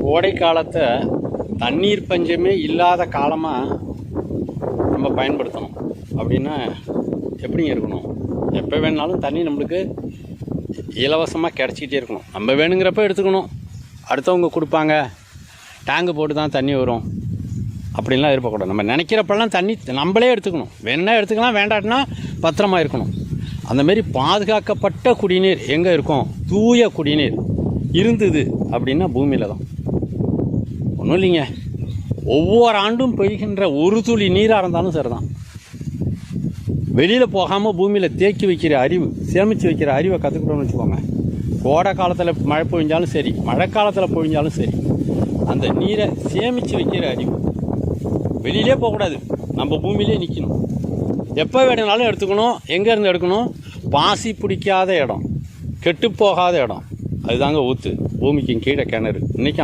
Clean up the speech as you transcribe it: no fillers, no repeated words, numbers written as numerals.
கோடை காலத்தை தண்ணீர் பஞ்சமே இல்லாத காலமாக நம்ம பயன்படுத்தணும் அப்படின்னா எப்படிங்க இருக்கணும்? எப்போ வேணுனாலும் தண்ணி நம்மளுக்கு இலவசமாக கிடச்சிக்கிட்டே இருக்கணும். நம்ம வேணுங்கிறப்ப எடுத்துக்கணும். அடுத்தவங்க கொடுப்பாங்க, டேங்கு போட்டு தான் தண்ணி வரும் அப்படின்லாம் இருக்கக்கூடாது. நம்ம நினைக்கிறப்பெல்லாம் தண்ணி நம்மளே எடுத்துக்கணும். வேணா எடுத்துக்கலாம், வேண்டாட்டினா பத்திரமா இருக்கணும். அந்தமாரி பாதுகாக்கப்பட்ட குடிநீர் எங்கே இருக்கும்? தூய குடிநீர் இருந்தது அப்படின்னா பூமியில் தான். ஒன்றும் இல்லைங்க, ஒவ்வொரு ஆண்டும் பெய்கின்ற ஒரு துளி நீராக இருந்தாலும் சரிதான். வெளியில் போகாமல் பூமியில் தேக்கி வைக்கிற அறிவு, சேமித்து வைக்கிற அறிவை கற்றுக்கிட்டோம்னு வச்சுக்கோங்க. கோடை காலத்தில் மழை பொழிஞ்சாலும் சரி, மழை காலத்தில் பொழிஞ்சாலும் சரி, அந்த நீரை சேமித்து வைக்கிற அறிவு. வெளியிலே போகக்கூடாது, நம்ம பூமியிலே நிற்கணும். எப்போ வேணுனாலும் எடுத்துக்கணும். எங்கேருந்து எடுக்கணும்? பாசி பிடிக்காத இடம், கெட்டு போகாத இடம், அதுதாங்க ஊற்று. பூமிக்கு கீழே கிணறு. இன்றைக்கி